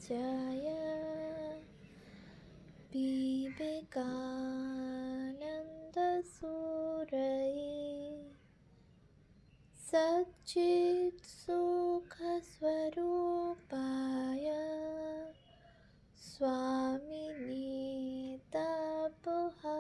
जय विवेकानन्दसूरये सच्चित्सुखस्वरूपाय स्वामिने तापहारिणे।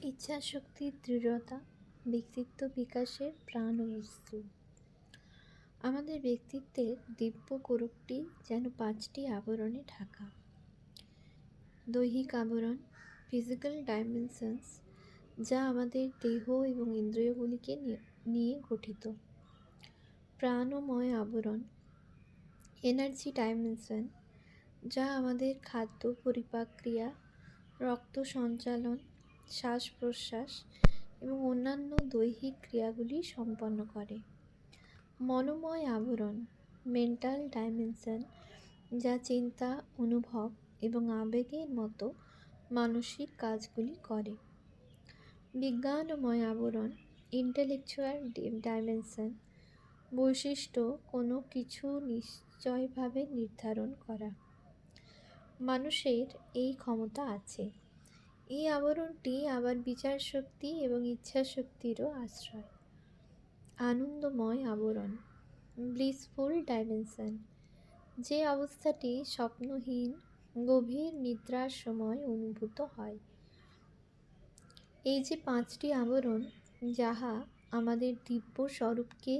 ইচ্ছাশক্তির দৃঢ়তা ব্যক্তিত্ব বিকাশের প্রাণবস্তু। আমাদের ব্যক্তিত্বের দিব্য কোরকটি যেন 5টি আবরণে ঢাকা। দৈহিক আবরণ, ফিজিক্যাল ডাইমেনশনস, যা আমাদের দেহ এবং ইন্দ্রিয়গুলিকে নিয়ে গঠিত। প্রাণময় আবরণ, এনার্জি ডাইমেনশন, যা আমাদের খাদ্য পরিপাক ক্রিয়া, রক্ত সঞ্চালন, শ্বাস প্রশ্বাস এবং অন্যান্য দৈহিক ক্রিয়াগুলি সম্পন্ন করে। মনোময় আবরণ, মেন্টাল ডাইমেনশন, যা চিন্তা, অনুভব এবং আবেগের মতো মানসিক কাজগুলি করে। বিজ্ঞানময় আবরণ, ইন্টেলেকচুয়াল ডাইমেনশন, বৈশিষ্ট্য কোনো কিছু নিশ্চয়ভাবে নির্ধারণ করা। মানুষের এই ক্ষমতা আছে। এই আবরণটি আবার বিচার শক্তি এবং ইচ্ছা শক্তিরও আশ্রয়। আনন্দময় আবরণ, ব্লিসফুল ডাইমেনশন, যে অবস্থাটি স্বপ্নহীন গভীর নিদ্রার সময় অনুভূত হয়। এই যে 5টি আবরণ, যাহা আমাদের দিব্য স্বরূপকে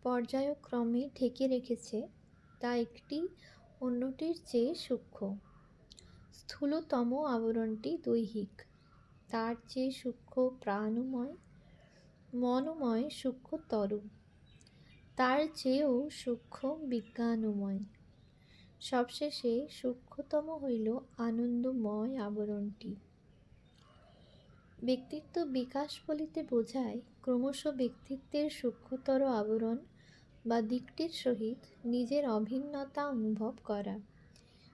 পর্যায়ক্রমে ঢেকে রেখেছে, তা একটি অন্যটির চেয়ে সূক্ষ্ম। স্থূলতম আবরণটি দৈহিক, তার চেয়ে সূক্ষ্ম প্রাণময়, মনোময় সূক্ষ্মতর, তার চেয়েও সূক্ষ্ম বিজ্ঞানময়। সবশেষে সূক্ষ্মতম হইল আনন্দময় আবরণটি। ব্যক্তিত্ব বিকাশ বলিতে বোঝায় ক্রমশ ব্যক্তিত্বের সূক্ষ্মতর আবরণ বা দিকটির সহিত নিজের অভিন্নতা অনুভব করা।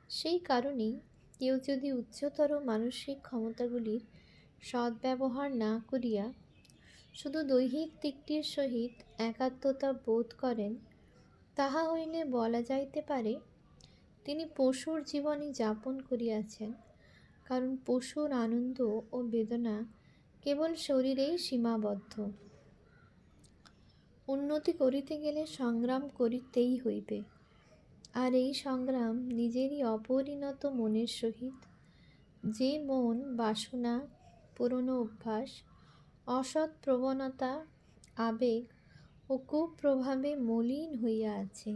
সেই কারণেই কেউ যদি উচ্চতর মানসিক ক্ষমতাগুলির সদ্ব্যবহার না করিয়া শুধু দৈহিক দিকটির সহিত একাত্মতা বোধ করেন, তাহা হইলে বলা যাইতে পারে তিনি পশুর জীবনই যাপন করিয়াছেন, কারণ পশুর আনন্দ ও বেদনা কেবল শরীরেই সীমাবদ্ধ। উন্নতি করিতে গেলে সংগ্রাম করিতেই হইবে, আর এই সংগ্রাম নিজেরই অপরিণত মনের সহিত। যে মন বাসনা, পুরনো অভ্যাস, অসৎ প্রবণতা, আবেগ ও কুপ্রভাবে মলিন হইয়া আছে,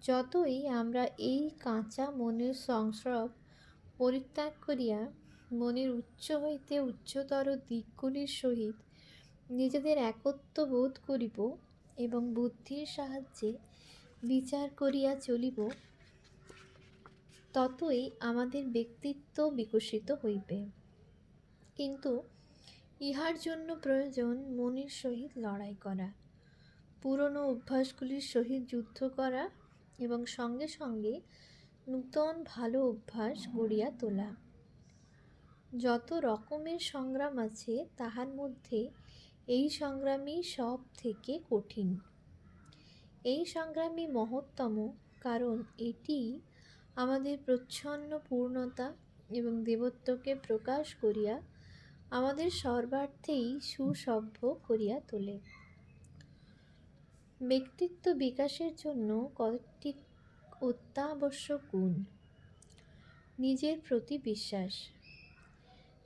যতই আমরা এই কাঁচা মনের সংস্রব পরিত্যাগ করিয়া মনের উচ্চ হইতে উচ্চতর দিকগুলির সহিত নিজেদের একত্ব বোধ করিব এবং বুদ্ধির সাহায্যে বিচার করিয়া চলিব, ততই আমাদের ব্যক্তিত্ব বিকশিত হইবে। কিন্তু ইহার জন্য প্রয়োজন মনের সহিত লড়াই করা, পুরনো অভ্যাসগুলির সহিত যুদ্ধ করা এবং সঙ্গে সঙ্গে নূতন ভালো অভ্যাস গড়িয়া তোলা। যত রকমের সংগ্রাম আছে, তাহার মধ্যে এই সংগ্রামই সব থেকে কঠিন। এই সংগ্রামই মহত্তম, কারণ এটি আমাদের প্রচ্ছন্ন পূর্ণতা এবং দেবত্বকে প্রকাশ করিয়া আমাদের সর্বার্থেই সুসভ্য করিয়া তোলে। ব্যক্তিত্ব বিকাশের জন্য কয়েকটি অত্যাবশ্যক গুণ। নিজের প্রতি বিশ্বাস।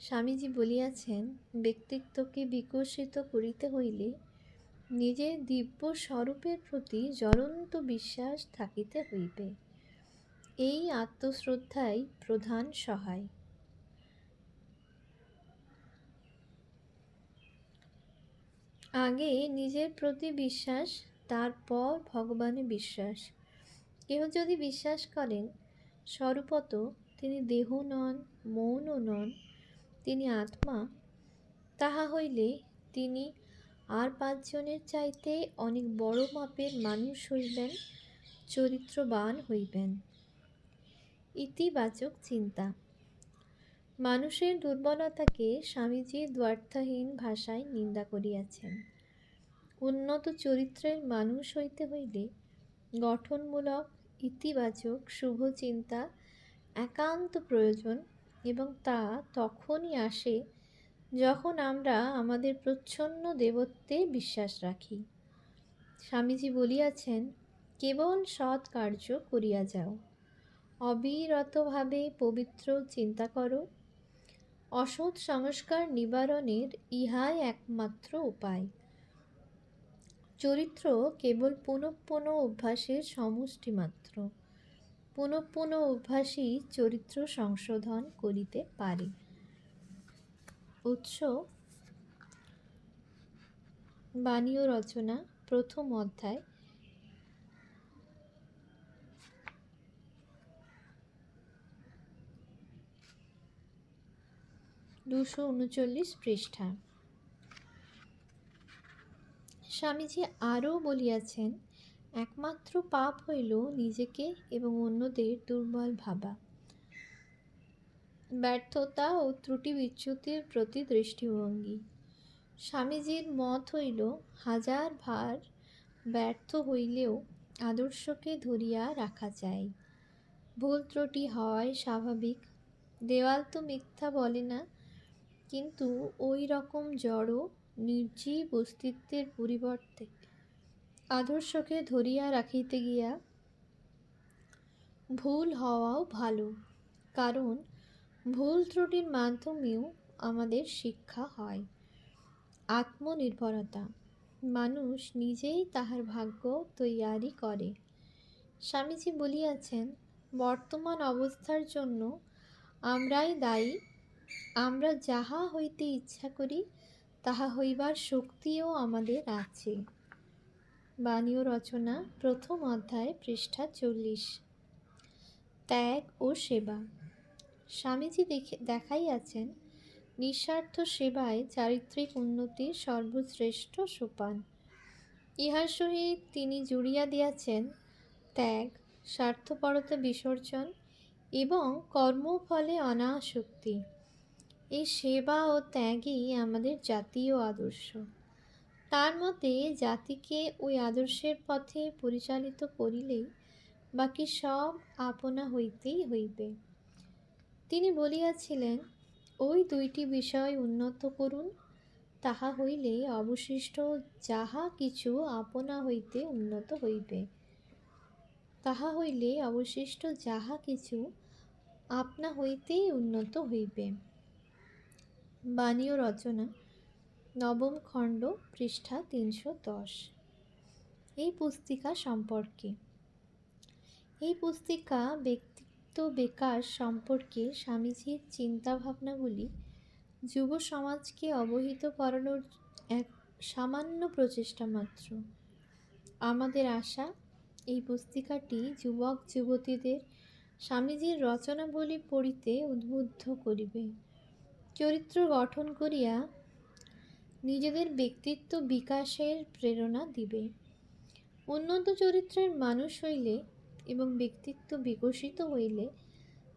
স্বামীজি বলিয়াছেন, ব্যক্তিত্বকে বিকশিত করিতে হইলে নিজের দিব্য স্বরূপের প্রতি জ্বলন্ত বিশ্বাস থাকিতে হইবে। এই আত্মশ্রদ্ধাই প্রধান সহায়। আগে নিজের প্রতি বিশ্বাস, তারপর ভগবানে বিশ্বাস। কেহ যদি বিশ্বাস করেন স্বরূপত তিনি দেহ নন, মনও নন, তিনি আত্মা, তাহা হইলে তিনি আর 5 জনের চাইতে অনেক বড় মাপের মানুষ হইবেন, চরিত্রবান হইবেন। ইতিবাচক চিন্তা। মানুষের দুর্বলতাকে স্বামীজি দ্ব্যর্থহীন ভাষায় নিন্দা করিয়াছেন। উন্নত চরিত্রের মানুষ হইতে হইলে গঠনমূলক, ইতিবাচক, শুভ চিন্তা একান্ত প্রয়োজন, এবং তা তখনই আসে যখন আমরা আমাদের প্রচ্ছন্ন দেবত্বে বিশ্বাস রাখি। স্বামীজি বলিয়াছেন, কেবল সৎ কার্য করিয়া যাও, অবিরতভাবে পবিত্র চিন্তা করো। অসৎ সংস্কার নিবারণের ইহাই একমাত্র উপায়। চরিত্র কেবল পুনঃপুন অভ্যাসের সমষ্টি মাত্র। পুনঃপুন অভ্যাসই চরিত্র সংশোধন করিতে পারে। উৎস: বাণী ও রচনা, প্রথম অধ্যায়, 239 পৃষ্ঠা। স্বামীজি আরও বলিয়াছেন, একমাত্র পাপ হইল নিজেকে এবং অন্যদের দুর্বল ভাবা, ব্যর্থতা ও ত্রুটি বিচ্যুতির প্রতি দৃষ্টিভঙ্গি। স্বামীজির মত হইল, হাজার ভার ব্যর্থ হইলেও আদর্শকে ধরিয়া রাখা চাই। ভুল ত্রুটি হওয়াই স্বাভাবিক। দেওয়াল তো মিথ্যা বলে না, কিন্তু ওই রকম জড় নির্জীব অস্তিত্বের পরিবর্তে আদর্শকে ধরিয়া রাখিতে গিয়া ভুল হওয়াও ভালো, কারণ ভুল ত্রুটির মাধ্যমেও আমাদের শিক্ষা হয়। আত্মনির্ভরতা: মানুষ নিজেই তাহার ভাগ্য তৈয়ারি করে। স্বামীজি বলিয়াছেন, বর্তমান অবস্থার জন্য আমরাই দায়ী। আমরা যাহা হইতে ইচ্ছা করি তাহা হইবার শক্তিও আমাদের আছে। বাণী ও রচনা, প্রথম অধ্যায়, পৃষ্ঠা 40। ত্যাগ ও সেবা: স্বামীজি দেখাইয়াছেন, নিঃস্বার্থ সেবায় চারিত্রিক উন্নতির সর্বশ্রেষ্ঠ সোপান। ইহার সহিত তিনি জুড়িয়া দিয়াছেন ত্যাগ, স্বার্থপরতা বিসর্জন এবং কর্মফলে অনাসক্তি। এই সেবা ও ত্যাগই আমাদের জাতীয় আদর্শ। তার মতে জাতিকে ওই আদর্শের পথে পরিচালিত করিলেই বাকি সব আপনা হইতেই হইবে। তিনি বলিয়াছিলেন, ওই দুইটি বিষয় উন্নত করুন, তাহা হইলে অবশিষ্ট যাহা কিছু আপনা হইতে উন্নত হইবে। তাহা হইলে অবশিষ্ট যাহা কিছু আপনা হইতেই উন্নত হইবে। বাণী ও রচনা, নবম খণ্ড, পৃষ্ঠা 310। এই পুস্তিকা সম্পর্কে: এই পুস্তিকা ব্যক্তিত্ব বিকাশ সম্পর্কে স্বামীজির চিন্তাভাবনাগুলি যুব সমাজকে অবহিত করানোর এক সামান্য প্রচেষ্টা মাত্র। আমাদের আশা, এই পুস্তিকাটি যুবক যুবতীদের স্বামীজির রচনাবলী পড়িতে উদ্বুদ্ধ করিবে, চরিত্র গঠন করিয়া নিজেদের ব্যক্তিত্ব বিকাশের প্রেরণা দিবে। উন্নত চরিত্রের মানুষ হইলে এবং ব্যক্তিত্ব বিকশিত হইলে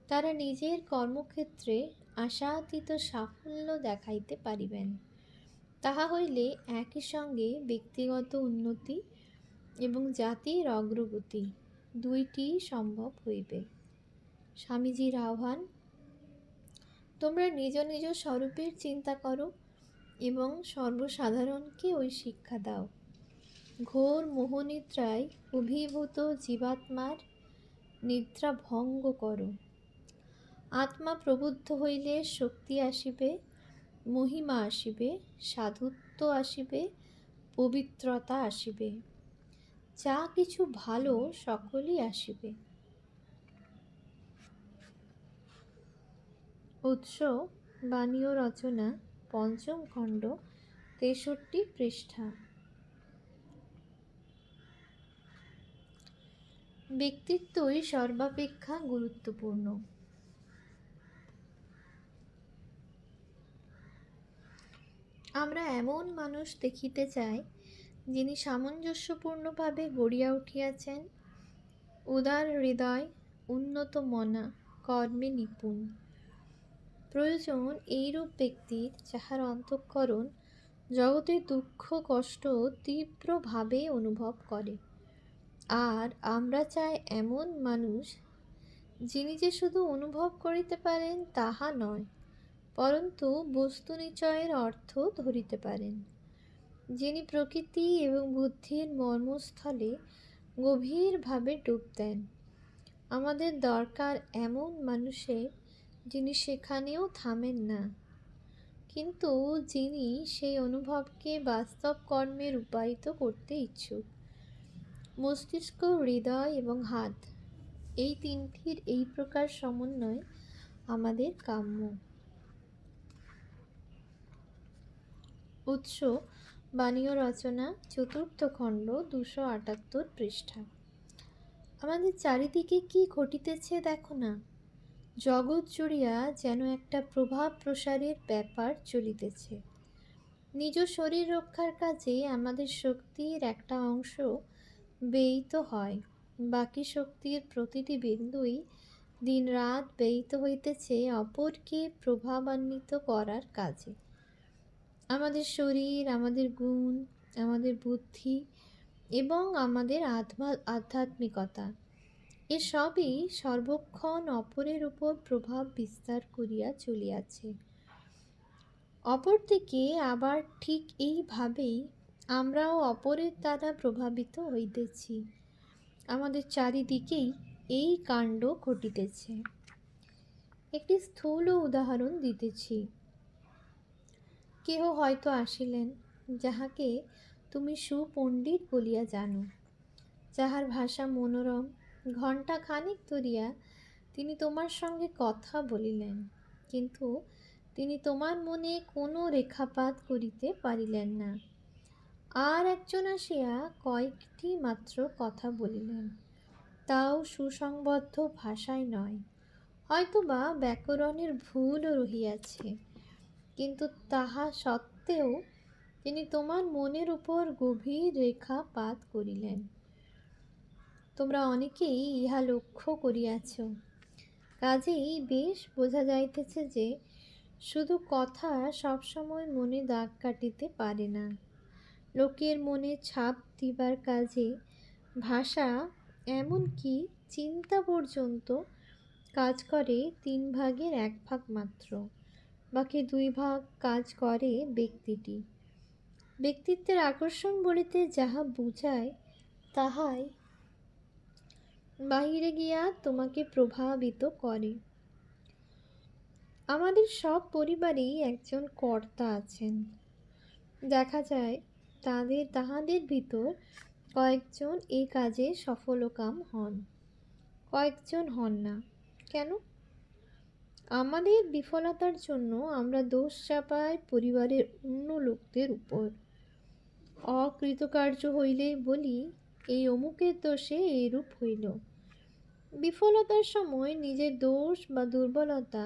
তারা নিজের কর্মক্ষেত্রে আশাতীত সাফল্য দেখাইতে পারিবেন। তাহা হইলে একই সঙ্গে ব্যক্তিগত উন্নতি এবং জাতির অগ্রগতি দুইটিই সম্ভব হইবে। স্বামীজির আহ্বান: তোমরা নিজ নিজ স্বরূপের চিন্তা করো এবং সর্বসাধারণকে ওই শিক্ষা দাও। ঘোর মোহনিদ্রায় অভিভূত জীবাত্মার নিদ্রা ভঙ্গ করো। আত্মা প্রবুদ্ধ হইলে শক্তি আসিবে, মহিমা আসিবে, সাধুত্ব আসিবে, পবিত্রতা আসিবে, যা কিছু ভালো সকলই আসিবে। উৎস: বাণী ও রচনা, পঞ্চম খণ্ড, 63 পৃষ্ঠা। ব্যক্তিত্বই সর্বাপেক্ষা গুরুত্বপূর্ণ। আমরা এমন মানুষ দেখিতে চাই যিনি সামঞ্জস্যপূর্ণভাবে গড়িয়া উঠিয়াছেন, উদার হৃদয়, উন্নত মনা, কর্মে নিপুণ। প্রয়োজন এইরূপ ব্যক্তির, যাহার অন্তঃকরণ জগতের দুঃখ কষ্ট তীব্রভাবে অনুভব করে। আর আমরা চাই এমন মানুষ, যিনি যে শুধু অনুভব করিতে পারেন তাহা নয়, পরন্তু বস্তু নিচয়ের অর্থ ধরিতে পারেন, যিনি প্রকৃতি এবং বুদ্ধির মর্মস্থলে গভীরভাবে ডুব দেন। আমাদের দরকার এমন মানুষের, যিনি সেখানেও থামেন না, কিন্তু যিনি সেই অনুভবকে বাস্তব কর্মে রূপায়িত করতে ইচ্ছুক। মস্তিষ্ক, হৃদয় এবং হাত, এই তিনটির এই প্রকার সমন্বয় আমাদের কাম্য। উৎস: বাণীয় রচনা, 4th খণ্ড, 278 পৃষ্ঠা। আমাদের চারিদিকে কি ঘটিতেছে দেখো না। জগৎ জুড়িয়া যেন একটা প্রভাব প্রসারের ব্যাপার চলিতেছে। নিজ শরীর রক্ষার কাজে আমাদের শক্তির একটা অংশ ব্যয়িত হয়, বাকি শক্তির প্রতিটি বিন্দুই দিন রাত ব্যয়িত হইতেছে অপরকে প্রভাবান্বিত করার কাজে। আমাদের শরীর, আমাদের গুণ, আমাদের বুদ্ধি এবং আমাদের আধ্যাত্মিকতা, এসবই সর্বক্ষণ অপরের উপর প্রভাব বিস্তার করিয়া চলিয়াছে। অপরদিকে আবার ঠিক এইভাবেই আমরাও অপরের দ্বারা প্রভাবিত হইতেছি। আমাদের চারিদিকেই এই কাণ্ড ঘটিতেছে। একটি স্থূল উদাহরণ দিতেছি। কেহ হয়তো আসিলেন, যাহাকে তুমি সুপণ্ডিত বলিয়া জানো, যাহার ভাষা মনোরম। ঘণ্টা খানিক ধরিয়া তিনি তোমার সঙ্গে কথা বলিলেন, কিন্তু তিনি তোমার মনে কোনো রেখাপাত করিতে পারিলেন না। আর একজন আসিয়া কয়েকটি মাত্র কথা বলিলেন, তাও সুসংবদ্ধ ভাষায় নয়, হয়তোবা ব্যাকরণের ভুলও রহিয়াছে, কিন্তু তাহা সত্ত্বেও তিনি তোমার মনের উপর গভীর রেখাপাত করিলেন। তোমরা অনেকেই ইহা লক্ষ্য করিয়াছ। কাজেই বেশ বোঝা যাইতেছে যে শুধু কথা সবসময় মনে দাগ কাটিতে পারে না। লোকের মনে ছাপ দিবার কাজে ভাষা, এমনকি চিন্তা পর্যন্ত কাজ করে 3 ভাগের 1 ভাগ মাত্র। বাকি 2 ভাগ কাজ করে ব্যক্তিটি। ব্যক্তিত্বের আকর্ষণ বলিতে যাহা বুঝায়, তাহাই বাহিরে গিয়া তোমাকে প্রভাবিত করে। আমাদের সব পরিবারেই একজন কর্তা আছেন। দেখা যায় তাহাদের ভিতর কয়েকজন এই কাজে সফলকাম হন, কয়েকজন হন না। কেন? আমাদের বিফলতার জন্য আমরা দোষ চাপাই পরিবারের অন্য লোকদের উপর। অকৃতকার্য হইলেই বলি, এই অমুকের দোষে এইরূপ হইল। বিফলতার সময় নিজের দোষ বা দুর্বলতা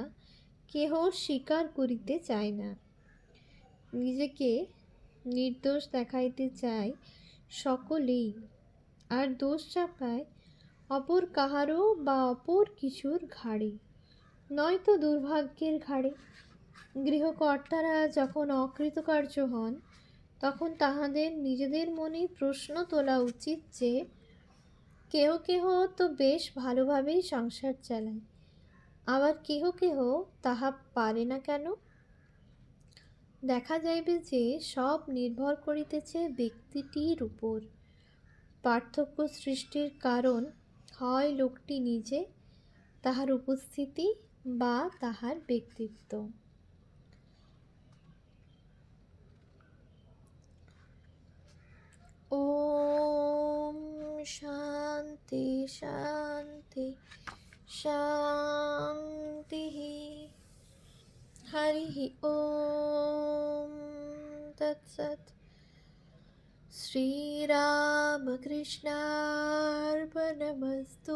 কেহ স্বীকার করিতে চায় না। নিজেকে নির্দোষ দেখাইতে চায় সকলেই, আর দোষ চাপায় অপর কাহারও বা অপর কিছুর ঘাড়ে, নয়তো দুর্ভাগ্যের ঘাড়ে। গৃহকর্তারা যখন অকৃতকার্য হন, তখন তাহাদের নিজেদের মনে প্রশ্ন তোলা উচিত যে কেহ কেহ তো বেশ ভালোভাবেই সংসার চালায়, আবার কেহ কেহ তাহা পারে না কেন? দেখা যাইবে যে সব নির্ভর করিতেছে ব্যক্তিটির উপর। পার্থক্য সৃষ্টির কারণ হয় লোকটি নিজে, তাহার উপস্থিতি বা তাহার ব্যক্তিত্ব। ওম শান্তি শান্তি শান্তি। হরি ওম তৎসৎ। শ্রীরামকৃষ্ণার্পণমস্তু।